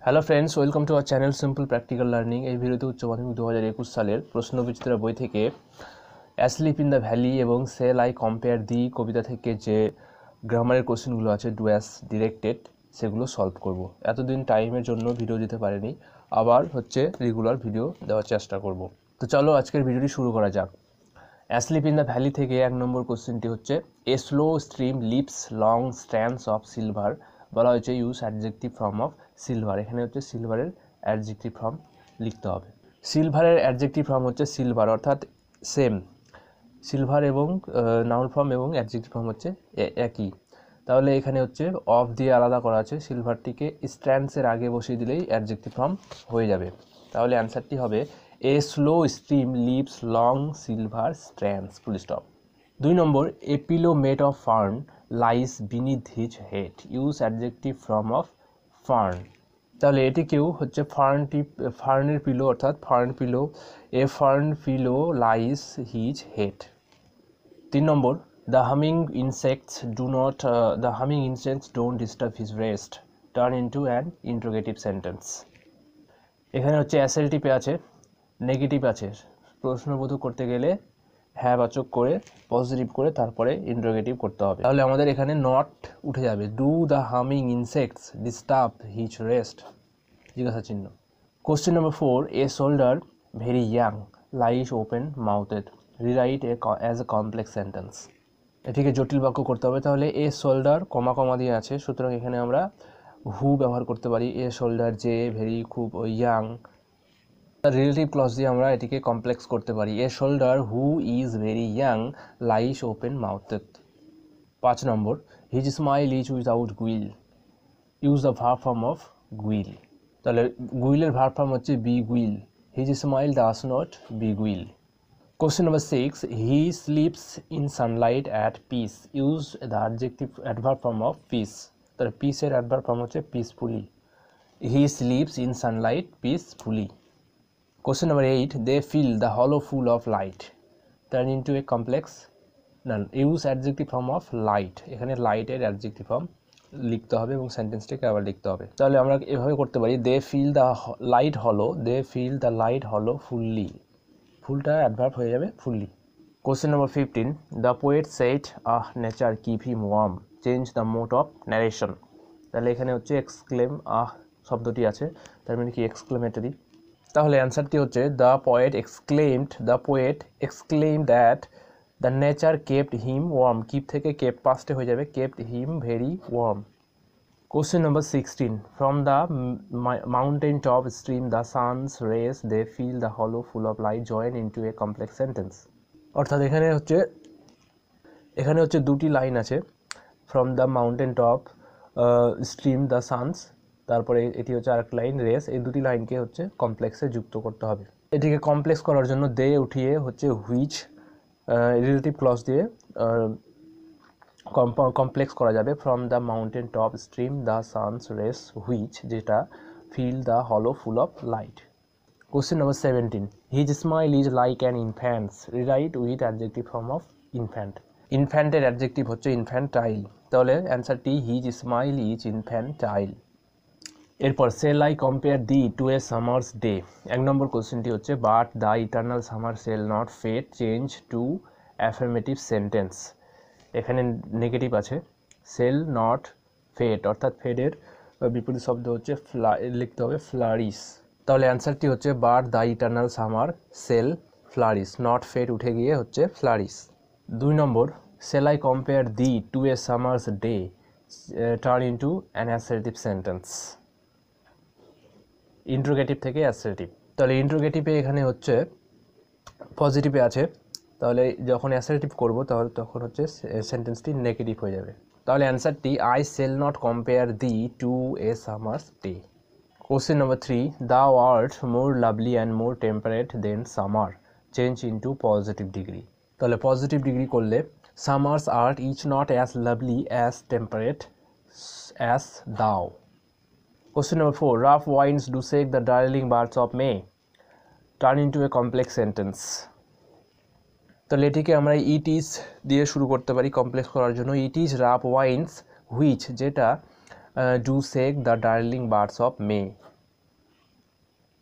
Hello friends, welcome to our channel simple practical learning. এই ভিডিওতে উচ্চ মাধ্যমিক 2021 সালের প্রশ্নবিচিত্রা বই থেকে অ্যাসলিপ ইন দ্য ভ্যালি এবং সেল আই কম্পেয়ার দি কবিতা থেকে যে গ্রামারের কোশ্চেনগুলো আছে ডু অ্যাস ডিরেক্টেড সেগুলো সলভ করব। এতদিন টাইমের জন্য ভিডিও দিতে পারিনি, আবার রেগুলার ভিডিও দেওয়ার চেষ্টা করব। তো চলো আজকের ভিডিওটি শুরু করা যাক। অ্যাসলিপ ইন দ্য ভ্যালি থেকে 1 নম্বর কোশ্চেনটি হচ্ছে a slow stream leaps long strands of silver. বলা হয়েছে use adjective form of silver. এখানে হচ্ছে সিলভারের অ্যাডজেক্টিভ ফর্ম লিখতে হবে। সিলভারের অ্যাডজেক্টিভ ফর্ম হচ্ছে সিলভার, অর্থাৎ সেম। সিলভার এবং নাউন ফর্ম এবং অ্যাডজেক্টিভ ফর্ম হচ্ছে একই। তাহলে এখানে হচ্ছে অফ দিয়ে আলাদা করা আছে, সিলভারটিকে স্ট্র্যান্ডসের আগে বসিয়ে দিলেই অ্যাডজেক্টিভ ফর্ম হয়ে যাবে। তাহলে অ্যান্সারটি হবে a slow stream lives long silver strands, full stop. 2 number a pillow made of fern lies beneath his head, use adjective form of fern. তাহলে এটিকেও হচ্ছে ফার্নের পিলো, অর্থাৎ fern pillow. A fern pillow lies his head. 3 number the humming insects don't disturb his rest, turn into an interrogative sentence. এখানে হচ্ছে assertive আছে, negative আছে। প্রশ্নবোধক করতে গেলে হ্যাঁ বাচক করে পজিটিভ করে তারপরে ইন্টারোগেটিভ করতে হবে। তাহলে আমাদের এখানে নট উঠে যাবে। Do the humming insects disturb his rest, জিজ্ঞাসা চিহ্ন। Question number 4 a shoulder very young lies open mouthed, rewrite as a complex sentence. এটিকে জটিল বাক্য করতে হবে। তাহলে এ শোল্ডার কমা কমা দিয়ে আছে, সুতরাং এখানে আমরা হু ব্যবহার করতে পারি। এ শোল্ডার যে ভেরি খুব, ইয়াং রিলেটিভ ক্লজ দিয়ে আমরা এটিকে কমপ্লেক্স করতে পারি। A shoulder who is very young lies open mouthed. 5 number his smile is without guile, use the verb form of guile. তাহলে গুইলের ভার্ব ফর্ম হচ্ছে be guile. His smile does not be guile. Question number 6 he sleeps in sunlight at peace, use the adverb form of peace. তাহলে পিসের adverb form হচ্ছে peacefully. He sleeps in Sunlight peacefully. Question number 8 they fill the hollow full of light, turn into a complex noun, use adjective form of light। এখানে light এর adjective form লিখতে হবে এবং সেন্টেন্সটাকে আবার লিখতে হবে। তাহলে আমরা এভাবে করতে পারি দে ফিল দ্য লাইট হলো, দে ফিল দ্য লাইট হলো ফুললি। ফুলটা অ্যাডভার্ব হয়ে যাবে fully. Question number 15 the poet said ah nature keep him warm, change the mode of narration. তাহলে এখানে হচ্ছে এক্সক্লেম আহ শব্দটি আছে, তার মানে কি এক্সক্লেমেটরি। তাহলে অ্যান্সারটি হচ্ছে the poet exclaimed that the nature kept him warm. Keep থেকে কেপ্ট পাস্টে হয়ে যাবে kept him very warm. Question number 16 from the mountain top stream the sun's rays they feel the hollow full of light, join into a complex sentence. অর্থাৎ এখানে হচ্ছে দুটি line আছে, from the mountain top stream the sun's, তারপরে এটি হচ্ছে আরেক line race. এই দুটি লাইনকে হচ্ছে কমপ্লেক্সে যুক্ত করতে হবে। এটিকে কমপ্লেক্স করার জন্য দে উঠিয়ে হচ্ছে হুইচ রিলেটিভ ক্লজ দিয়ে কমপ্লেক্স করা যাবে। From the mountain top stream the sun's rays which, যেটা fill the hollow full of light. Question number 17 his smile is like an infant's, rewrite with adjective form of infant. ইনফ্যান্টের adjective হচ্ছে infantile. তাহলে অ্যান্সারটি his smile is infantile. এরপর shall I compare thee to a summer's day. 1 number কোশ্চেনটি হচ্ছে but the eternal summer shall not fade, change to affirmative sentence. এখানে negative আছে, shall not fade, অর্থাৎ ফেডের বিপরীত শব্দ হচ্ছে লিখতে হবে ফ্লারিস। তাহলে অ্যান্সারটি হচ্ছে but the eternal summer shall flourish, not fade উঠে গিয়ে হচ্ছে flourish. 2 number shall I compare thee to a summer's day, turn into an assertive sentence. Interrogative থেকে অ্যাসার্টিভ। তাহলে ইন্ট্রোগেটিভে এখানে হচ্ছে পজিটিভে আছে, তাহলে যখন অ্যাসার্টিভ করবো তাহলে তখন হচ্ছে সেন্টেন্সটি নেগেটিভ হয়ে যাবে। তাহলে অ্যান্সারটি I shall not compare thee to a summer's day. Question number 3 the world more lovely and more temperate than summer, change into positive degree. তাহলে পজিটিভ ডিগ্রি করলে summer's art is not as lovely as temperate as thou. Question number 4 rough winds do shake the darling birds of May, turn into a complex sentence. তাহলে এটিকে আমরা ইট is দিয়ে শুরু করতে পারি complex করার জন্য। ইট ইজ রাফ ওয়াইন্ডস হুইচ, যেটা do shake the darling birds of May.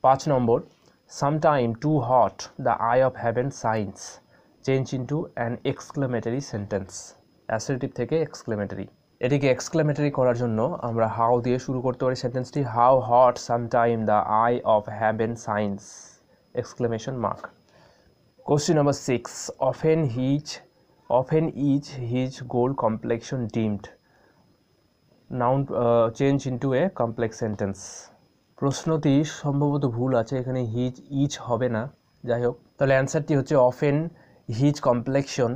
5 number, sometime too hot the eye of heaven shines, change into an exclamatory sentence. Assertive থেকে এক্সক্লেমেটরি। এটিকে এক্সক্লেমেটরি করার জন্য আমরা হাউ দিয়ে শুরু করতে পারি সেন্টেন্সটি, how hot sometime the eye of heaven shines, exclamation mark. Question number 6, often is his gold complexion dimmed, noun change into a complex sentence. প্রশ্নটি সম্ভবত ভুল আছে, এখানে হিজ ইজ হবে না, যাই হোক তাহলে অ্যান্সারটি হচ্ছে often his complexion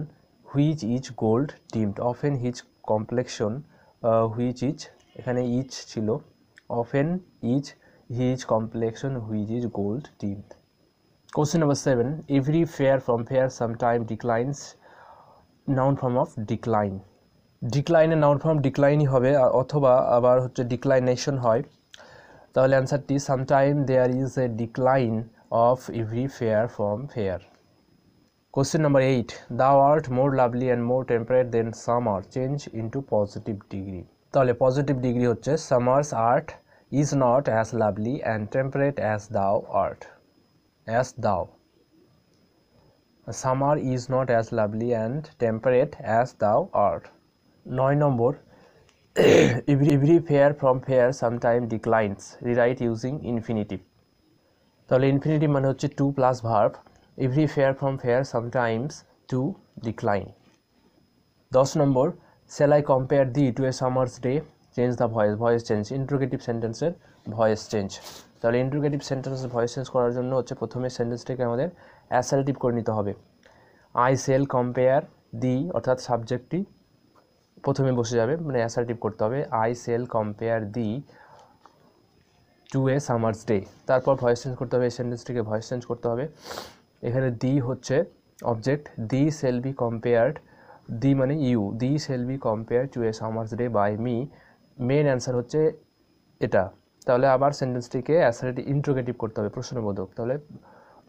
which is gold dimmed. Often his complexion which is, এখানে ইজ ছিল, often is his complexion which is gold dimmed. Question number 7, every fair from fair sometime declines, noun form of decline. ডিক্লাইনের noun form ডিক্লাইনই হবে, অথবা আবার হচ্ছে declination হয়। তাহলে অ্যান্সারটি sometime there is a decline of every fair from fair. Question number 8, thou art more lovely and more temperate than summer, change into positive degree। তাহলে পজিটিভ ডিগ্রি হচ্ছে summer's art is not as lovely and temperate as thou art, as thou। Summer is not as lovely and temperate as thou art। 9 number, every fair from fair sometime declines, rewrite using infinitive। তাহলে infinitive মানে হচ্ছে to plus verb, every fair from fair sometimes to decline. 10 number, shall I compare thee to a summer's day, change the voice, voice change, interrogative সেন্টেন্সের voice change. তাহলে interrogative সেন্টেন্সের voice change করার জন্য হচ্ছে প্রথমে সেন্টেন্সটাকে আমাদের অ্যাসার্টিভ করে নিতে হবে। আই সেল কম্পেয়ার দি, অর্থাৎ সাবজেক্টটি প্রথমে বসে যাবে, মানে অ্যাসার্টিভ করতে হবে, I shall compare thee to a summer's day. তারপর ভয়েস চেঞ্জ করতে হবে, এই সেন্টেন্সটিকে ভয়েস চেঞ্জ করতে হবে। এখানে দি হচ্ছে object, thee shall be compared, thee মানে you, thee shall be compare to a summer's day by me, main answer হচ্ছে এটা। তাহলে আবার সেন্টেন্সটিকে অ্যাসার্টিভ ইন্ট্রোগেটিভ করতে হবে, প্রশ্নবোধক। তাহলে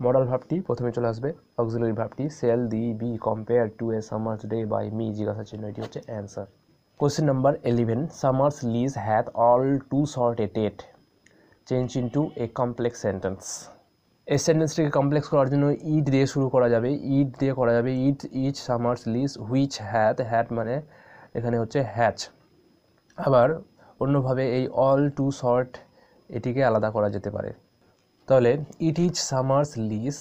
মডাল ভার্বটি প্রথমে চলে আসবে, অক্সিলারি ভার্বটি shall thee be compare to a summer's day by me, জিজ্ঞাসা চিহ্ন, এটি হচ্ছে answer. Question number 11, summer's lease hath all too short a date, change into a complex sentence. এই সেন্টেন্সটিকে কমপ্লেক্স করার জন্য ইট দিয়ে শুরু করা যাবে, ইট দিয়ে করা যাবে, it is summer's lease which hath, hath মানে এখানে হচ্ছে হ্যাচ। আবার অন্যভাবে এই অল টু শর্ট এটিকে আলাদা করা যেতে পারে। তাহলে it is summer's lease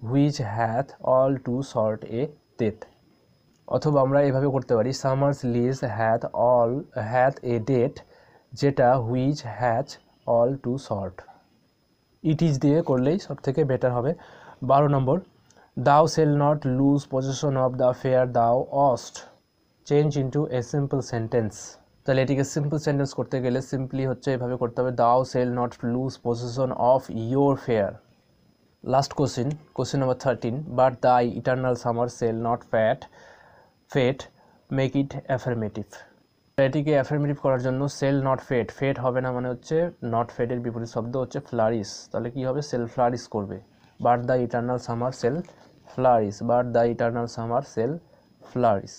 which hath all too short a date, অথবা আমরা এভাবে করতে পারি summer's lease hath a date যেটা which hath all too short. It is দিয়ে করলেই সব থেকে বেটার হবে। 12 number, thou shall not lose position of the fair thou ow'st, change into a simple sentence. তাহলে এটিকে সিম্পল সেন্টেন্স করতে গেলে সিম্পলি হচ্ছে এভাবে করতে হবে, thou shall not lose position of your fair. Last question, question number 13, but the eternal summer shall not fade, make it affirmative. এটিকে affirmative করার জন্য সেল নট ফেট, ফেট হবে না মানে হচ্ছে নট ফেটের বিপরীত শব্দ হচ্ছে ফ্লারিস, তাহলে কি হবে সেল ফ্লারিস করবে। But the eternal summer shall flourish, but the eternal summer shall flourish.